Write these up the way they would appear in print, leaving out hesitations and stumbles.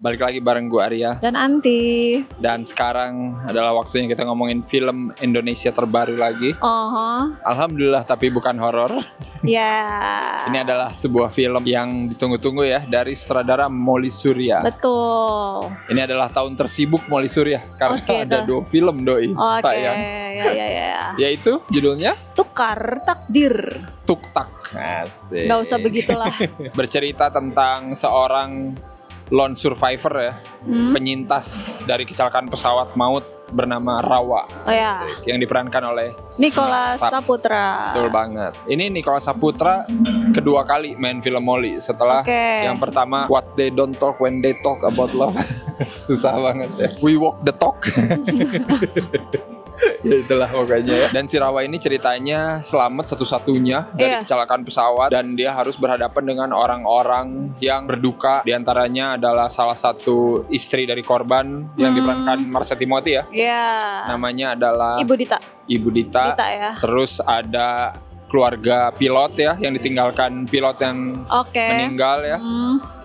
Balik lagi bareng gue Arya dan Anti. Dan sekarang adalah waktunya kita ngomongin film Indonesia terbaru lagi. Alhamdulillah, tapi bukan horor. Ini adalah sebuah film yang ditunggu-tunggu ya, dari sutradara Molly Surya. Betul. Ini adalah tahun tersibuk Molly Surya karena ada 2 film doi tayang. Yaitu judulnya Tukar Takdir. Tuk-tak. Asik. Gak usah begitulah. Bercerita tentang seorang lone survivor ya, penyintas dari kecelakaan pesawat maut bernama Rawa, yang diperankan oleh Nicholas Saputra. Betul banget. Ini Nicholas Saputra kedua kali main film Molly setelah yang pertama What They Don't Talk When They Talk About Love. Susah banget ya. We Walk the Talk. Ya itulah pokoknya ya. Dan si Rawa ini ceritanya selamat satu-satunya dari kecelakaan pesawat, dan dia harus berhadapan dengan orang-orang yang berduka. Di antaranya adalah salah satu istri dari korban yang diperankan Marsha Timothy ya. Namanya adalah Ibu Dita ya. Terus ada keluarga pilot ya, yang ditinggalkan pilot yang meninggal ya.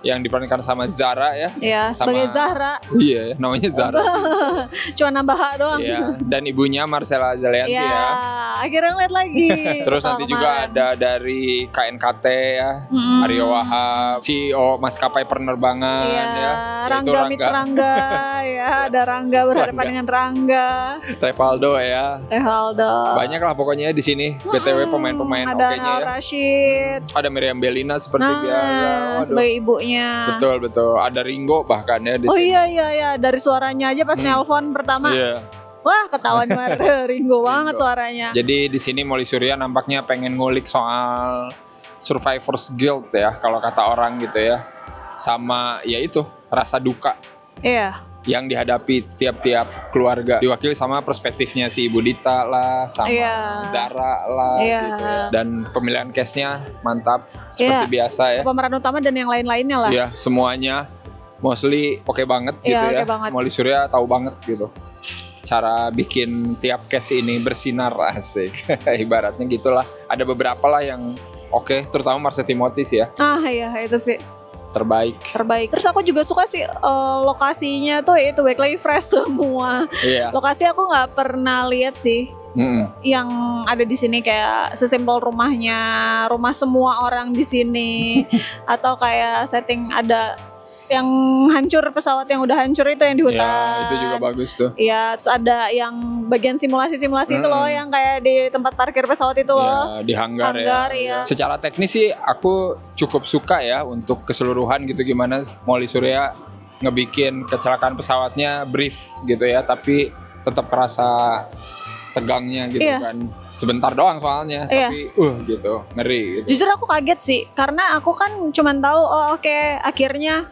Yang diperankan sama Zara ya. Iya, sebagai Zahra. Iya, namanya Zara. Cuma nambah hak doang. Iya, dan ibunya Marcella Zalianty ya. Akhirnya ngeliat lagi. Terus nanti juga ada dari KNKT ya, Aryo Wahab, CEO maskapai penerbangan ya. Rangga Mitsrangga ya, ada Rangga berhadapan dengan Rangga. Revaldo ya. Banyak lah pokoknya di sini. BTW pemain-pemain ada okenya ya. Rashid. Ada Miriam Bellina seperti biasa. Sebagai ibunya. Betul. Ada Ringo bahkan ya di sini. Iya. Dari suaranya aja pas nelpon pertama. Wah, ketahuan banget. Ringo banget suaranya. Jadi di sini Molly Surya nampaknya pengen ngulik soal survivor's guilt ya, kalau kata orang gitu ya. Sama ya itu, rasa duka. Yang dihadapi tiap-tiap keluarga, diwakili sama perspektifnya si Ibu Dita lah, sama Zara lah gitu ya. Dan pemilihan cast-nya mantap seperti biasa ya. Pemeran utama dan yang lain-lainnya lah. Iya, semuanya mostly oke banget gitu ya. Molly Surya tahu banget gitu cara bikin tiap cast ini bersinar, asik. Ibaratnya gitulah. Ada beberapa lah yang oke, terutama Marsha Timothy sih ya. Iya, itu sih terbaik. Terus aku juga suka sih lokasinya tuh itu Berkeley fresh semua. Lokasi aku nggak pernah lihat sih. Yang ada di sini kayak sesimpel rumah semua orang di sini atau kayak setting ada yang hancur, pesawat yang udah hancur itu yang di hutan. Ya, itu juga bagus tuh. Iya, terus ada yang bagian simulasi itu loh, yang kayak di tempat parkir pesawat itu loh. Di hanggar ya. Secara teknis sih aku cukup suka ya untuk keseluruhan gitu, gimana Molly Surya ngebikin kecelakaan pesawatnya brief gitu ya, tapi tetap kerasa tegangnya gitu kan. Sebentar doang soalnya, tapi gitu, ngeri gitu. Jujur aku kaget sih, karena aku kan cuman tahu akhirnya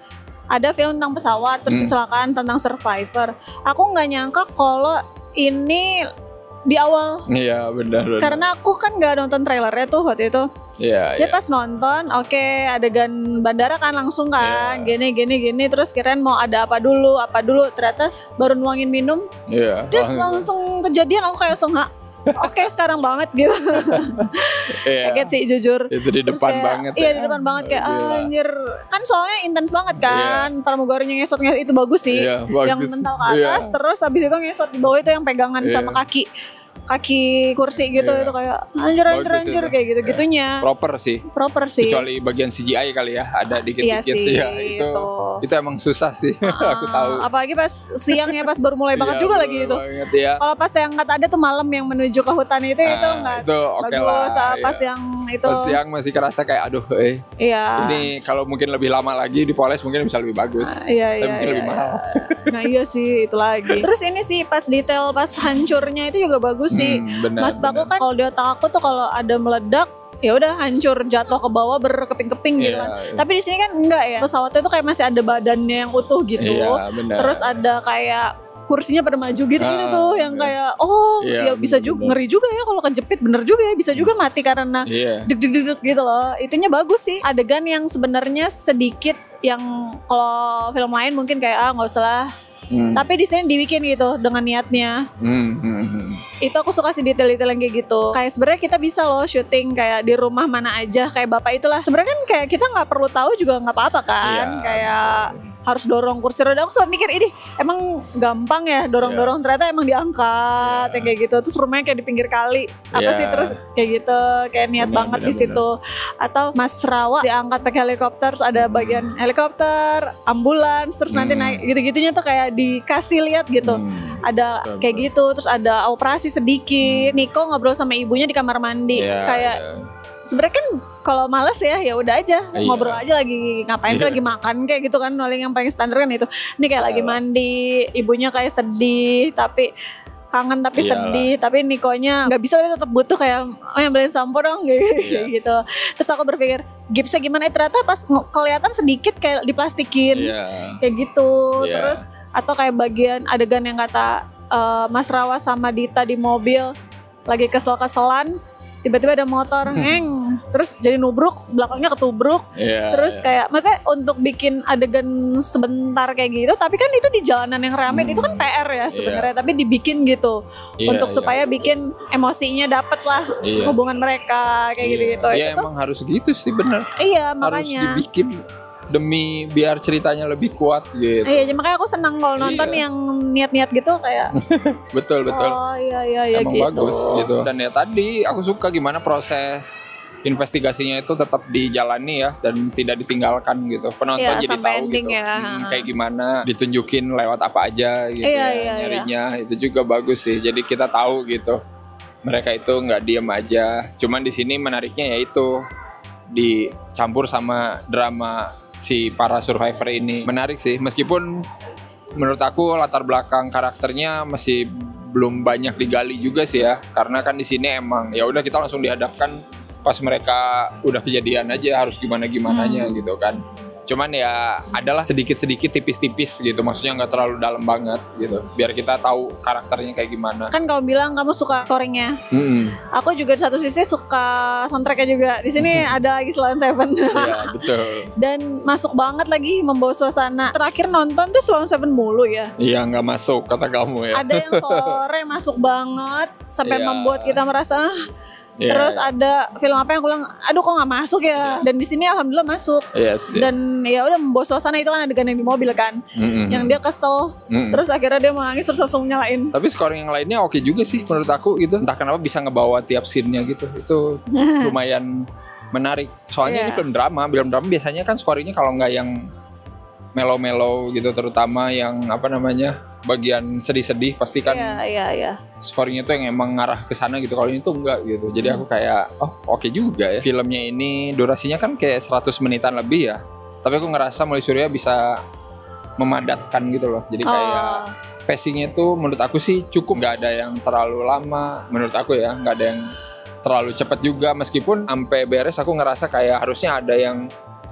ada film tentang pesawat, terus kecelakaan tentang survivor. Aku nggak nyangka kalau ini di awal. Iya, benar. Karena aku kan nggak nonton trailernya tuh waktu itu. Dia pas nonton, adegan bandara kan langsung kan, gini. Terus kirain mau ada apa dulu. Ternyata baru nuangin minum. Terus langsung kejadian, aku kayak langsung sekarang banget gitu. Kaget sih jujur. Itu di depan banget. Iya, di depan banget kayak anjir. Kan soalnya intens banget kan. Pramugarinya ngesot itu bagus sih. Yang mental ke atas, terus habis itu ngesot di bawah itu yang pegangan sama kaki kursi gitu. Itu kayak anjir kayak gitu-gitunya. Proper sih. Kecuali bagian CGI kali ya, ada dikit-dikit itu emang susah sih. Aku tahu. Apalagi pas siangnya, pas baru mulai banget juga lagi itu. Kalau pas yang ada tuh malam yang menuju ke hutan itu enggak bagus. Pas yang itu pas siang masih kerasa kayak ini kalau mungkin lebih lama lagi dipoles mungkin bisa lebih bagus. Tapi mungkin lebih mahal. Nah iya sih, itu lagi. Terus ini sih pas detail pas hancurnya itu juga bagus sih. Maksud aku kan kalau di otak aku tuh kalau ada meledak ya udah hancur, jatuh ke bawah berkeping-keping gitu kan. Tapi di sini kan enggak ya. Pesawatnya tuh kayak masih ada badannya yang utuh gitu. Terus ada kayak kursinya pada maju gitu tuh yang kayak ya bisa juga ngeri juga ya kalau kejepit, bener juga ya, bisa juga mati karena deg-deg gitu loh. Itunya bagus sih. Adegan yang sebenarnya sedikit yang kalau film lain mungkin kayak nggak usah lah. Tapi di sini dibikin gitu dengan niatnya. Itu aku suka sih detail-detail yang kayak gitu. Kayak sebenarnya kita bisa loh syuting kayak di rumah mana aja, kayak bapak itulah. Sebenarnya kan kayak kita nggak perlu tahu juga nggak apa-apa kan. Kayak harus dorong kursi roda. Aku sempat mikir ini emang gampang ya dorong-dorong, ternyata emang diangkat kayak gitu. Terus rumahnya kayak di pinggir kali apa sih, terus kayak gitu, kayak niat banget di situ. Atau Mas Rawa diangkat pakai helikopter, terus ada bagian helikopter, ambulans, terus nanti naik gitu-gitunya tuh kayak dikasih lihat gitu. Ada kayak gitu, terus ada operasi sedikit. Niko ngobrol sama ibunya di kamar mandi, kayak sebenarnya kan kalau males ya udah aja ngobrol aja, lagi ngapain sih, lagi makan kayak gitu kan, paling yang paling standar kan itu. Ini kayak lagi mandi, ibunya kayak sedih tapi kangen tapi sedih, tapi Nikonya nggak bisa, tapi tetap butuh kayak yang beliin sampo dong gitu. Terus aku berpikir gipsnya gimana, ternyata pas kelihatan sedikit kayak diplastikin kayak gitu. Terus atau kayak bagian adegan yang kata Mas Rawa sama Dita di mobil lagi kesel-keselan, tiba-tiba ada motor terus jadi nubruk, belakangnya ketubruk. Terus kayak maksudnya untuk bikin adegan sebentar kayak gitu, tapi kan itu di jalanan yang ramai, itu kan PR ya sebenarnya, tapi dibikin gitu untuk supaya bikin emosinya dapet lah hubungan mereka kayak gitu-gitu. Iya, emang harus gitu sih, bener. Iya, makanya harus dibikin demi biar ceritanya lebih kuat gitu. Iya, makanya aku senang kalau nonton yang niat-niat gitu kayak betul. Oh iya emang gitu. Bagus gitu. Dan ya tadi aku suka gimana proses investigasinya itu tetap dijalani ya, dan tidak ditinggalkan gitu. Penonton jadi tahu gitu kayak gimana, ditunjukin lewat apa aja gitu nyarinya. Itu juga bagus sih. Jadi kita tahu gitu mereka itu nggak diem aja. Cuman di sini menariknya yaitu dicampur sama drama si para survivor ini. Menarik sih, meskipun menurut aku latar belakang karakternya masih belum banyak digali juga sih ya, karena kan di sini emang ya udah kita langsung dihadapkan pas mereka udah kejadian aja harus gimananya gitu kan. Cuman ya adalah sedikit-sedikit tipis-tipis gitu, maksudnya nggak terlalu dalam banget gitu, biar kita tahu karakternya kayak gimana. Kan kamu bilang kamu suka scoringnya, aku juga di satu sisi suka soundtracknya juga. Di sini ada lagi Sloan Seven. Iya betul. Dan masuk banget lagi membawa suasana. Terakhir nonton tuh Sloan Seven mulu ya. Iya, nggak masuk kata kamu ya. Ada yang sore masuk banget sampai membuat kita merasa terus ada film apa yang aku bilang aduh kok nggak masuk ya, dan di sini alhamdulillah masuk. Dan ya udah membawa suasana. Itu kan adegan yang di mobil kan, yang dia kesel terus akhirnya dia menangis terus langsung nyalain. Tapi scoring yang lainnya oke juga sih menurut aku gitu, entah kenapa bisa ngebawa tiap scene-nya gitu, itu lumayan menarik. Soalnya ini film drama biasanya kan scoringnya kalau nggak yang melo-melo gitu, terutama yang apa namanya bagian sedih-sedih pasti kan scoringnya tuh yang emang ngarah ke sana gitu. Kalau ini tuh enggak gitu, jadi aku kayak oke juga ya. Filmnya ini durasinya kan kayak 100 menitan lebih ya, tapi aku ngerasa Mouly Surya bisa memadatkan gitu loh. Jadi kayak pacingnya tuh menurut aku sih cukup, nggak ada yang terlalu lama menurut aku ya, nggak ada yang terlalu cepat juga. Meskipun sampai beres aku ngerasa kayak harusnya ada yang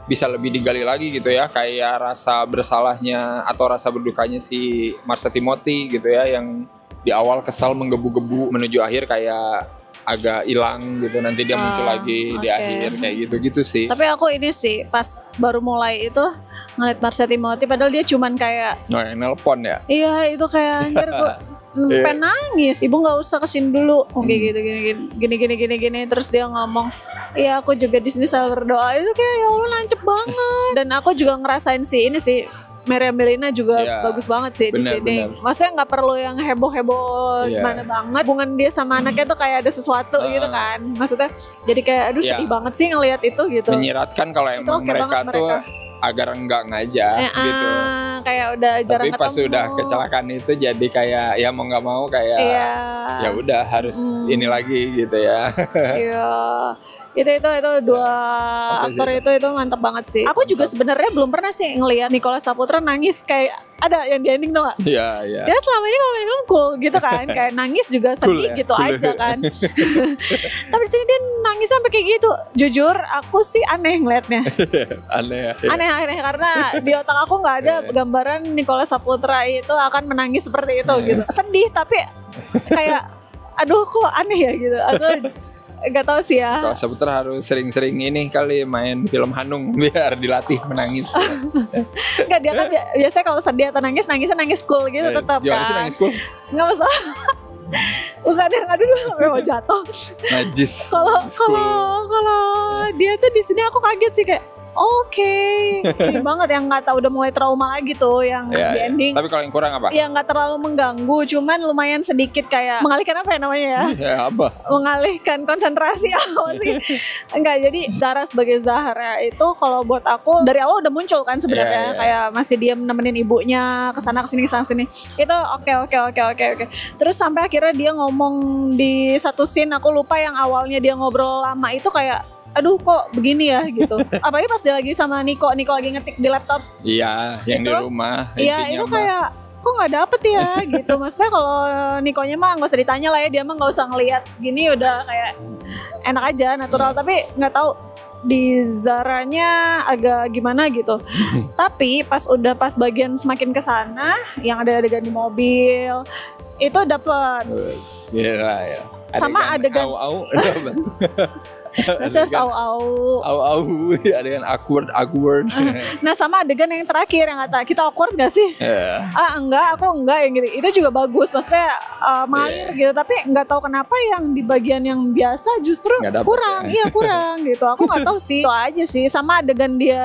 bisa lebih digali lagi gitu ya, kayak rasa bersalahnya atau rasa berdukanya si Marsha Timothy gitu ya, yang di awal kesal menggebu-gebu menuju akhir kayak agak hilang gitu, nanti dia muncul lagi di akhir kayak gitu-gitu sih. Tapi aku ini sih pas baru mulai itu ngeliat Marsha Timothy, padahal dia cuman kayak yang nelpon ya. Iya, itu kayak anjir gue pengen nangis. Ibu nggak usah kesini dulu, kayak gitu gini. Terus dia ngomong, iya aku juga di sini selalu berdoa. Itu kayak ya Allah nancep banget. Dan aku juga ngerasain sih ini sih, Meriam Bellina juga bagus banget sih di sini. Maksudnya nggak perlu yang heboh-heboh gimana banget. Hubungan dia sama anaknya tuh kayak ada sesuatu gitu kan. Maksudnya jadi kayak aduh sedih banget sih ngelihat itu gitu. Menyiratkan kalau emang mereka tuh agar enggak ngajak gitu. Kayak udah jarang ketemu. Tapi pas udah kecelakaan itu jadi kayak ya mau nggak mau kayak ya udah harus ini lagi gitu ya. Iya. Itu dua aktor itu mantap banget sih. Aku juga sebenarnya belum pernah sih ngelihat Nicholas Saputra nangis kayak ada yang di ending tuh gak? Iya. Dia selama ini kalau main film cool gitu kan, kayak nangis juga sedih gitu aja kan. Tapi di sini dia nangis sampai kayak gitu. Jujur aku sih aneh ngeliatnya. Aneh karena di otak aku nggak ada gambaran Nicholas Saputra itu akan menangis seperti itu gitu. Sedih tapi kayak aduh kok aneh ya gitu. Aku gak tahu sih ya. Kalau Saputra harus sering-sering ini kali main film Hanung biar dilatih menangis. Enggak, dia kan biasanya kalau sedih atau nangisnya nangis cool gitu tetap kan. Gimana sih nangis cool? Enggak masalah. Bukan yang aduh mau jatuh. Najis. Kalau dia tuh di sini aku kaget sih kayak Ini banget yang nggak tahu udah mulai trauma lagi tuh yang di ending. Tapi kalau yang kurang apa? Ya nggak terlalu mengganggu, cuman lumayan sedikit kayak mengalihkan apa ya namanya ya? Ya apa? Mengalihkan konsentrasi apa sih? Enggak, jadi Zara sebagai Zahra itu kalau buat aku dari awal udah muncul kan sebenarnya kayak masih diam nemenin ibunya kesana kesini. Itu oke. Terus sampai akhirnya dia ngomong di satu scene, aku lupa yang awalnya dia ngobrol lama itu kayak aduh kok begini ya gitu. Apalagi pas dia lagi sama Niko lagi ngetik di laptop. Iya, yang di rumah. Iya, itu kayak kok nggak dapet ya gitu. Maksudnya kalau Nikonya mah nggak usah ditanya lah ya, dia mah nggak usah ngelihat gini udah kayak enak aja, natural. Tapi nggak tahu di Zaranya agak gimana gitu. Tapi pas bagian semakin kesana, yang ada adegan di mobil itu dapet. Ya. Sama adegan au. Terus au adegan awkward. Nah sama adegan yang terakhir yang kata kita awkward gak sih? Aku enggak yang gitu. Itu juga bagus, maksudnya mengalir gitu. Tapi nggak tahu kenapa yang di bagian yang biasa justru kurang. Iya kurang gitu. Aku nggak tahu sih. Itu aja sih. Sama adegan dia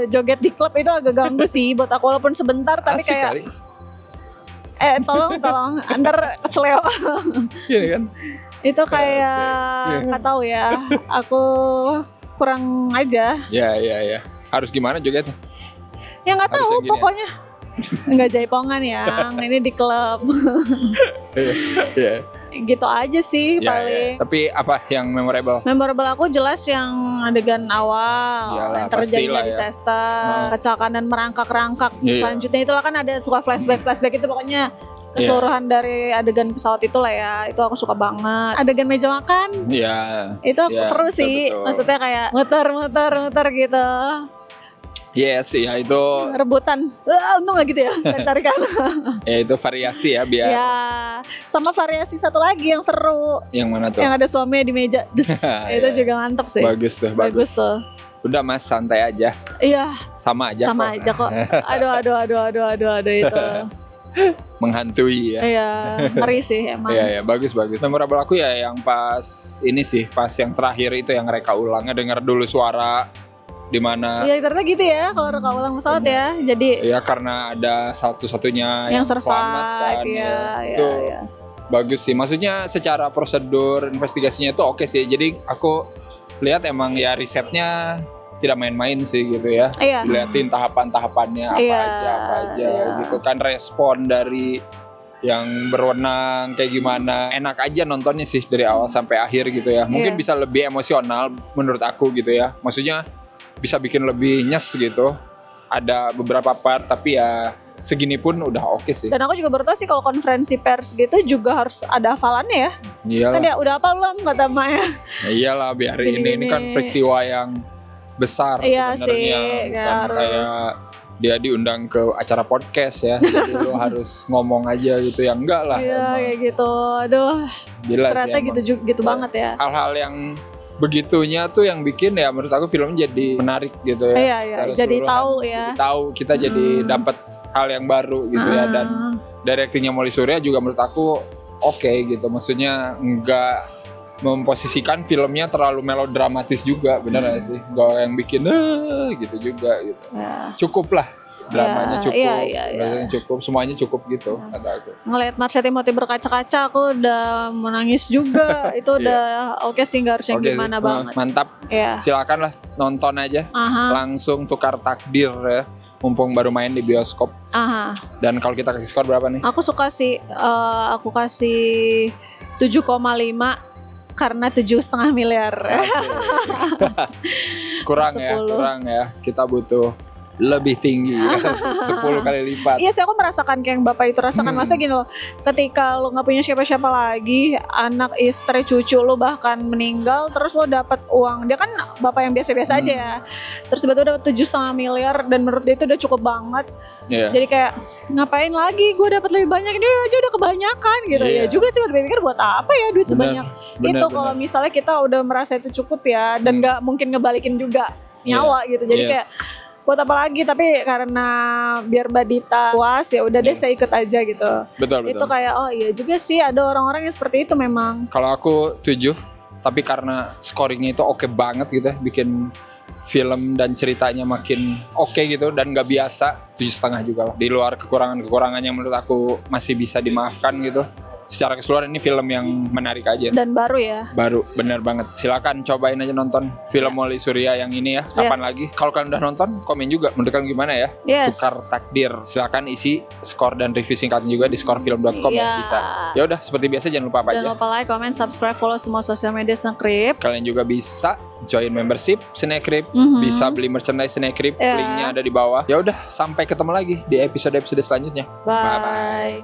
joget di klub itu agak ganggu sih buat aku, walaupun sebentar tapi asik kayak kali. Tolong ntar kesleo. Iya kan? Itu kayak nggak tahu ya, aku kurang aja. Ya. Harus gimana jogetnya? Ya nggak tahu pokoknya. Nggak jaipongan yang ini di klub. Gitu aja sih paling. Tapi apa yang memorable? Memorable aku jelas yang adegan awal. Yalah, yang terjadinya di Sesta, kecelakaan dan merangkak-rangkak. Selanjutnya itulah kan ada suka flashback itu pokoknya keseluruhan dari adegan pesawat itulah ya. Itu aku suka banget. Adegan meja makan. Itu seru sih. Betul. Maksudnya kayak muter gitu. Yes, ya itu rebutan. Untung gak gitu ya, tarikan. Ya itu variasi ya biar. Ya, sama variasi satu lagi yang seru. Yang mana tuh? Yang ada suaminya di meja. Itu juga mantep sih. Bagus tuh. Udah Mas, santai aja. Iya. Sama aja kok. Aduh itu. Menghantui ya. Iya, ngeri sih emang. Iya, bagus. Memorable aku ya yang pas ini sih, pas yang terakhir itu yang reka ulangnya, dengar dulu suara di mana. Iya, ternyata gitu ya kalau reka ulang pesawat ya. Jadi ya karena ada satu-satunya yang selamat kan. Itu bagus sih. Maksudnya secara prosedur investigasinya itu oke sih. Jadi aku lihat emang ya risetnya tidak main-main sih gitu ya. Lihatin tahapan-tahapannya apa aja gitu kan, respon dari yang berwenang kayak gimana. Enak aja nontonnya sih dari awal sampai akhir gitu ya. Mungkin bisa lebih emosional menurut aku gitu ya. Maksudnya bisa bikin lebih nyes gitu. Ada beberapa part tapi ya segini pun udah oke sih. Dan aku juga baru tahu sih kalau konferensi pers gitu juga harus ada hafalannya ya. Iyalah. Kan ya udah apa belum kata Maya. Iyalah biar ini kan peristiwa yang besar sebenarnya. Kan kayak dia diundang ke acara podcast ya. Jadi lo harus ngomong aja gitu ya, enggak lah. Iya kayak gitu. Aduh. Gila ternyata sih, gitu banget ya. Hal-hal yang begitunya tuh yang bikin ya menurut aku filmnya jadi menarik gitu ya. Iya. Jadi tahu ya. Kita jadi dapat hal yang baru gitu ya, dan directingnya Molly Surya juga menurut aku oke gitu. Maksudnya enggak memposisikan filmnya terlalu melodramatis juga, bener gak sih? Gak yang bikin gitu juga gitu. Cukup lah. Dramanya cukup, semuanya cukup gitu kata aku. Ngeliat Marsha Timothy berkaca-kaca aku udah menangis juga. Itu udah oke sih, gak harus yang gimana banget. Mantap. Silakan lah nonton aja. Langsung tukar takdir ya, mumpung baru main di bioskop. Dan kalau kita kasih skor berapa nih? Aku suka sih, aku kasih 7,5 karena 7,5 miliar. kurang ya. Kita butuh lebih tinggi 10 kali lipat. Iya sih, aku merasakan kayak yang bapak itu rasakan. Masa gini loh, ketika lo gak punya siapa-siapa lagi, anak, istri, cucu lo bahkan meninggal, terus lo dapat uang, dia kan bapak yang biasa-biasa aja ya, terus tiba-tiba dapat 7,5 miliar, dan menurut dia itu udah cukup banget. Jadi kayak ngapain lagi gue dapat lebih banyak, ini aja udah kebanyakan gitu. Ya juga sih, udah pikir buat apa ya duit sebanyak itu. Kalau misalnya kita udah merasa itu cukup ya, dan gak mungkin ngebalikin juga nyawa gitu. Jadi kayak buat apa lagi, tapi karena biar Mbak Dita puas ya udah deh saya ikut aja gitu. Betul. Itu kayak oh iya juga sih, ada orang-orang yang seperti itu memang. Kalau aku 7, tapi karena scoringnya itu oke banget gitu, bikin film dan ceritanya makin oke gitu dan gak biasa, 7,5 juga lah. Di luar kekurangan-kekurangan yang menurut aku masih bisa dimaafkan gitu. Secara keseluruhan ini film yang menarik aja. Dan baru ya. Baru, bener banget. Silakan cobain aja nonton film Woli Surya yang ini ya. Kapan lagi? Kalau kalian udah nonton, komen juga menurut kalian gimana ya. Tukar takdir. Silakan isi skor dan review singkatnya juga di skorfilm.com ya. Bisa. Ya udah, seperti biasa jangan lupa apa aja. Jangan lupa like, comment, subscribe, follow semua sosial media Snackcrip. Kalian juga bisa join membership Snackcrip, bisa beli merchandise Snackcrip, linknya ada di bawah. Ya udah, sampai ketemu lagi di episode-episode selanjutnya. Bye.